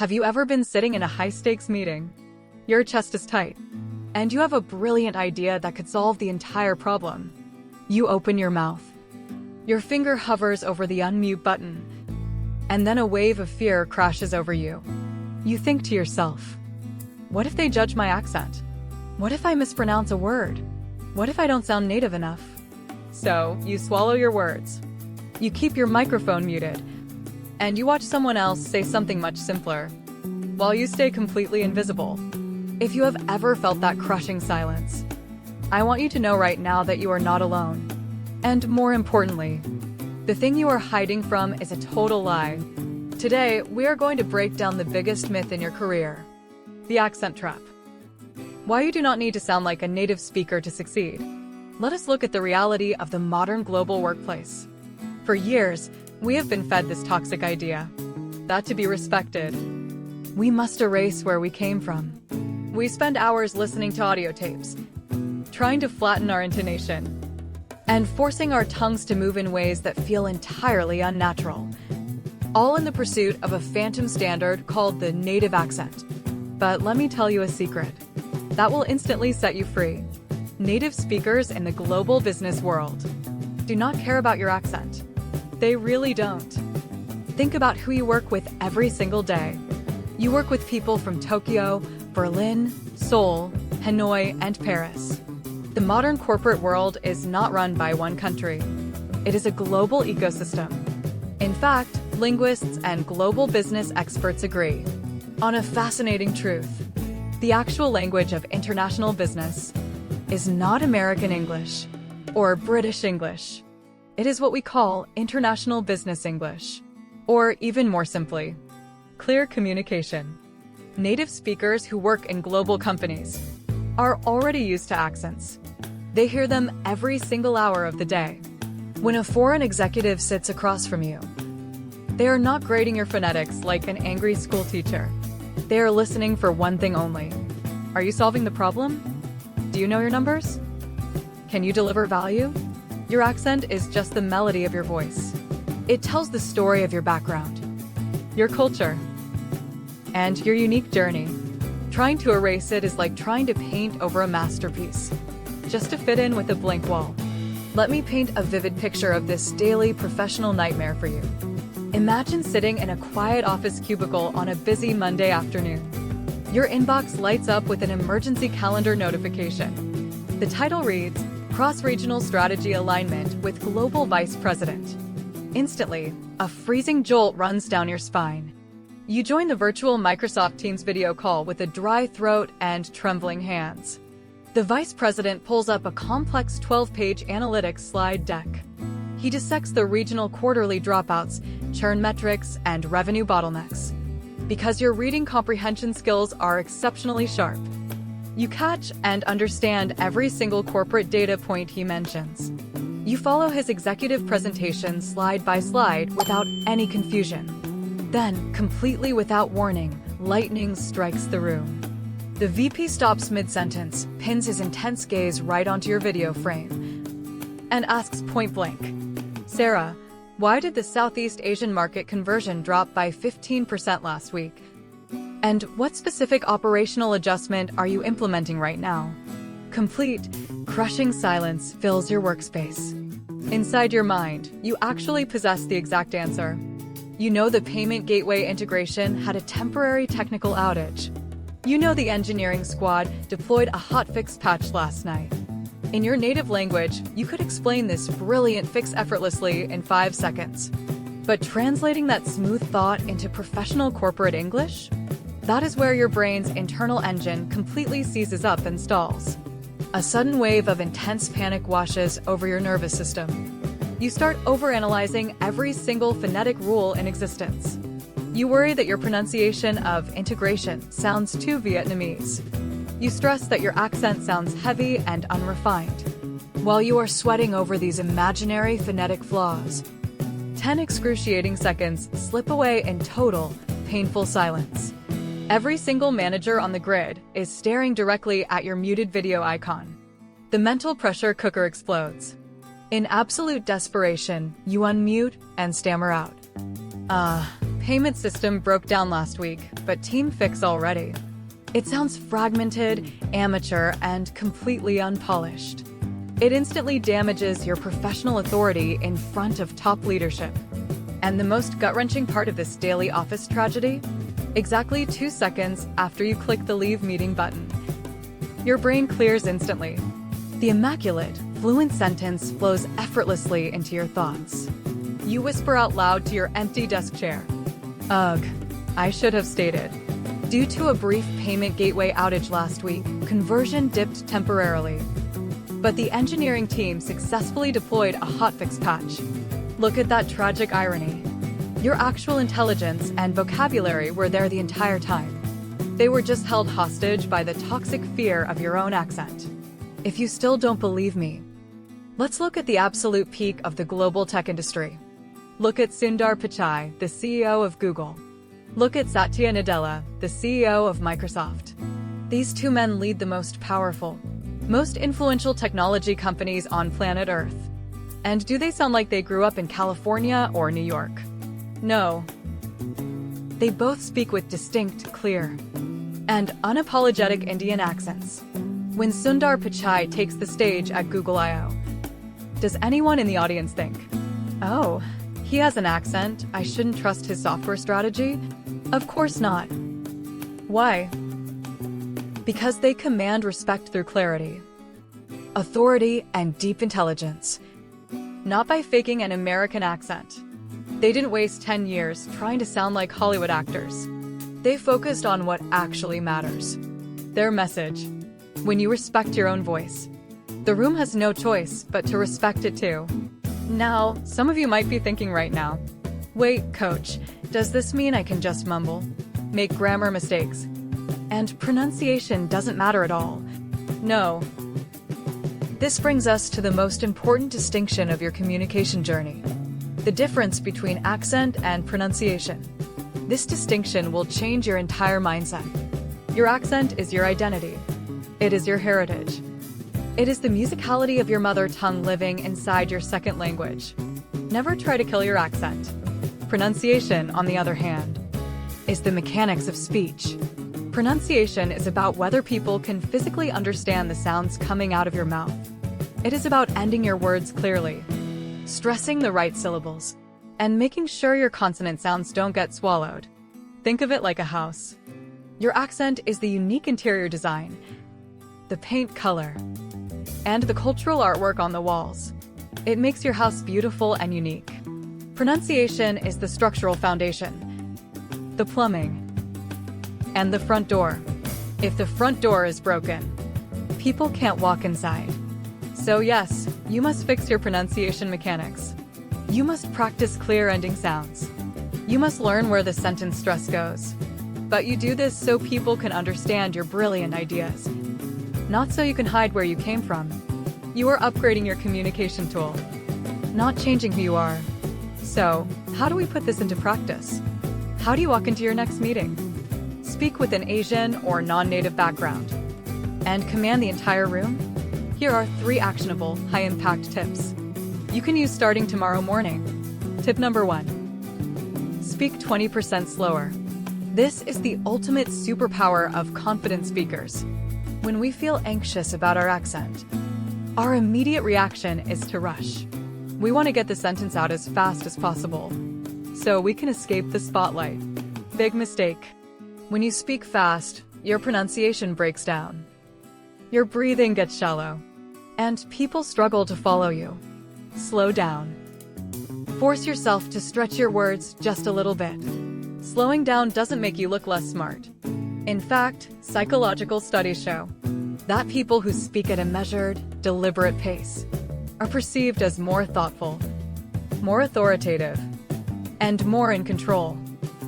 Have you ever been sitting in a high-stakes meeting? Your chest is tight, and you have a brilliant idea that could solve the entire problem. You open your mouth. Your finger hovers over the unmute button, and then a wave of fear crashes over you. You think to yourself, what if they judge my accent? What if I mispronounce a word? What if I don't sound native enough? So, you swallow your words. You keep your microphone muted, and you watch someone else say something much simpler, while you stay completely invisible. If you have ever felt that crushing silence, I want you to know right now that you are not alone. And more importantly, the thing you are hiding from is a total lie. Today, we are going to break down the biggest myth in your career, the accent trap. Why you do not need to sound like a native speaker to succeed. Let us look at the reality of the modern global workplace. For years, we have been fed this toxic idea that to be respected, we must erase where we came from. We spend hours listening to audio tapes, trying to flatten our intonation, and forcing our tongues to move in ways that feel entirely unnatural, all in the pursuit of a phantom standard called the native accent. But let me tell you a secret that will instantly set you free. Native speakers in the global business world do not care about your accent. They really don't. Think about who you work with every single day. You work with people from Tokyo, Berlin, Seoul, Hanoi, and Paris. The modern corporate world is not run by one country. It is a global ecosystem. In fact, linguists and global business experts agree on a fascinating truth. The actual language of international business is not American English or British English. It is what we call International Business English, or even more simply, clear communication. Native speakers who work in global companies are already used to accents. They hear them every single hour of the day. When a foreign executive sits across from you, they are not grading your phonetics like an angry school teacher. They are listening for one thing only. Are you solving the problem? Do you know your numbers? Can you deliver value? Your accent is just the melody of your voice. It tells the story of your background, your culture, and your unique journey. Trying to erase it is like trying to paint over a masterpiece, just to fit in with a blank wall. Let me paint a vivid picture of this daily professional nightmare for you. Imagine sitting in a quiet office cubicle on a busy Monday afternoon. Your inbox lights up with an emergency calendar notification. The title reads, Cross-Regional Strategy Alignment with Global Vice President. Instantly, a freezing jolt runs down your spine. You join the virtual Microsoft Teams video call with a dry throat and trembling hands. The Vice President pulls up a complex 12-page analytics slide deck. He dissects the regional quarterly dropouts, churn metrics, and revenue bottlenecks. Because your reading comprehension skills are exceptionally sharp, you catch and understand every single corporate data point he mentions. You follow his executive presentation slide by slide without any confusion. Then, completely without warning, lightning strikes the room. The VP stops mid-sentence, pins his intense gaze right onto your video frame, and asks point-blank, Sarah, why did the Southeast Asian market conversion drop by 15% last week? And what specific operational adjustment are you implementing right now? Complete, crushing silence fills your workspace. Inside your mind, you actually possess the exact answer. You know the payment gateway integration had a temporary technical outage. You know the engineering squad deployed a hotfix patch last night. In your native language, you could explain this brilliant fix effortlessly in 5 seconds. But translating that smooth thought into professional corporate English? That is where your brain's internal engine completely seizes up and stalls. A sudden wave of intense panic washes over your nervous system. You start overanalyzing every single phonetic rule in existence. You worry that your pronunciation of integration sounds too Vietnamese. You stress that your accent sounds heavy and unrefined. While you are sweating over these imaginary phonetic flaws, 10 excruciating seconds slip away in total, painful silence. Every single manager on the grid is staring directly at your muted video icon. The mental pressure cooker explodes. In absolute desperation, you unmute and stammer out, Payment system broke down last week, but team fix already. It sounds fragmented, amateur, and completely unpolished. It instantly damages your professional authority in front of top leadership. And the most gut-wrenching part of this daily office tragedy? Exactly 2 seconds after you click the leave meeting button, your brain clears instantly. The immaculate, fluent sentence flows effortlessly into your thoughts. You whisper out loud to your empty desk chair. Ugh, I should have stated. Due to a brief payment gateway outage last week, conversion dipped temporarily. But the engineering team successfully deployed a hotfix patch. Look at that tragic irony. Your actual intelligence and vocabulary were there the entire time. They were just held hostage by the toxic fear of your own accent. If you still don't believe me, let's look at the absolute peak of the global tech industry. Look at Sundar Pichai, the CEO of Google. Look at Satya Nadella, the CEO of Microsoft. These two men lead the most powerful, most influential technology companies on planet Earth. And do they sound like they grew up in California or New York? No. They both speak with distinct, clear, and unapologetic Indian accents. When Sundar Pichai takes the stage at Google I/O, does anyone in the audience think, "Oh, he has an accent, I shouldn't trust his software strategy"? Of course not. Why? Because they command respect through clarity, authority, and deep intelligence. Not by faking an American accent. They didn't waste 10 years trying to sound like Hollywood actors. They focused on what actually matters. Their message. When you respect your own voice, the room has no choice but to respect it too. Now, some of you might be thinking right now, wait, coach, does this mean I can just mumble, make grammar mistakes, and pronunciation doesn't matter at all? No. This brings us to the most important distinction of your communication journey: the difference between accent and pronunciation. This distinction will change your entire mindset. Your accent is your identity. It is your heritage. It is the musicality of your mother tongue living inside your second language. Never try to kill your accent. Pronunciation, on the other hand, is the mechanics of speech. Pronunciation is about whether people can physically understand the sounds coming out of your mouth. It is about ending your words clearly, stressing the right syllables, and making sure your consonant sounds don't get swallowed. Think of it like a house. Your accent is the unique interior design, the paint color, and the cultural artwork on the walls. It makes your house beautiful and unique. Pronunciation is the structural foundation, the plumbing, and the front door. If the front door is broken, people can't walk inside. So yes, you must fix your pronunciation mechanics. You must practice clear ending sounds. You must learn where the sentence stress goes. But you do this so people can understand your brilliant ideas, not so you can hide where you came from. You are upgrading your communication tool, not changing who you are. So, how do we put this into practice? How do you walk into your next meeting? Speak with an Asian or non-native background and command the entire room? Here are 3 actionable, high-impact tips you can use starting tomorrow morning. Tip number 1. Speak 20% slower. This is the ultimate superpower of confident speakers. When we feel anxious about our accent, our immediate reaction is to rush. We want to get the sentence out as fast as possible, so we can escape the spotlight. Big mistake. When you speak fast, your pronunciation breaks down. Your breathing gets shallow, and people struggle to follow you. Slow down. Force yourself to stretch your words just a little bit. Slowing down doesn't make you look less smart. In fact, psychological studies show that people who speak at a measured, deliberate pace are perceived as more thoughtful, more authoritative, and more in control.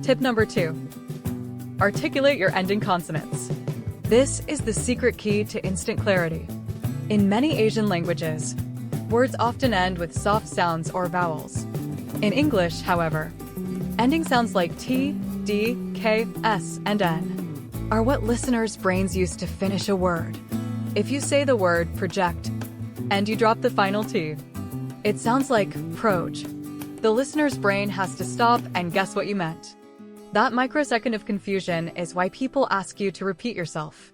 Tip number 2. Articulate your ending consonants. This is the secret key to instant clarity. In many Asian languages, words often end with soft sounds or vowels. In English, however, ending sounds like T, D, K, S, and N are what listeners' brains use to finish a word. If you say the word project and you drop the final T, it sounds like proj. The listener's brain has to stop and guess what you meant. That microsecond of confusion is why people ask you to repeat yourself.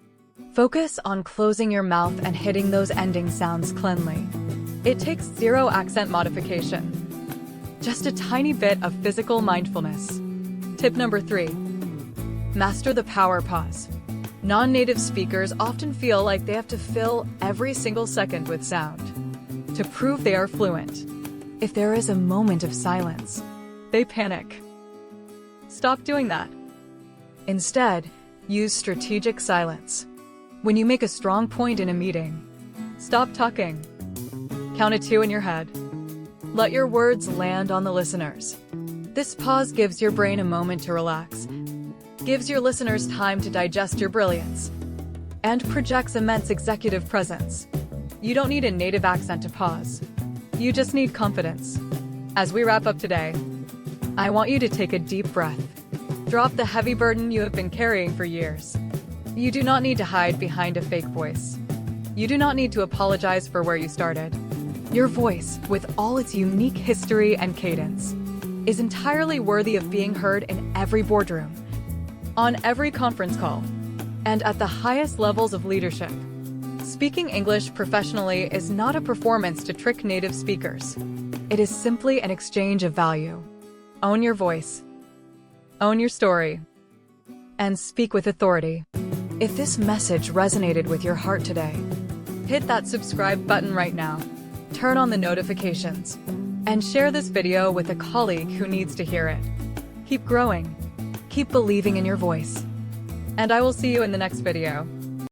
Focus on closing your mouth and hitting those ending sounds cleanly. It takes zero accent modification. Just a tiny bit of physical mindfulness. Tip number 3. Master the power pause. Non-native speakers often feel like they have to fill every single second with sound to prove they are fluent. If there is a moment of silence, they panic. Stop doing that. Instead, use strategic silence. When you make a strong point in a meeting, stop talking. Count to 2 in your head. Let your words land on the listeners. This pause gives your brain a moment to relax, gives your listeners time to digest your brilliance, and projects immense executive presence. You don't need a native accent to pause. You just need confidence. As we wrap up today, I want you to take a deep breath. Drop the heavy burden you have been carrying for years. You do not need to hide behind a fake voice. You do not need to apologize for where you started. Your voice, with all its unique history and cadence, is entirely worthy of being heard in every boardroom, on every conference call, and at the highest levels of leadership. Speaking English professionally is not a performance to trick native speakers. It is simply an exchange of value. Own your voice. Own your story. And speak with authority. If this message resonated with your heart today, hit that subscribe button right now. Turn on the notifications. And share this video with a colleague who needs to hear it. Keep growing. Keep believing in your voice. And I will see you in the next video.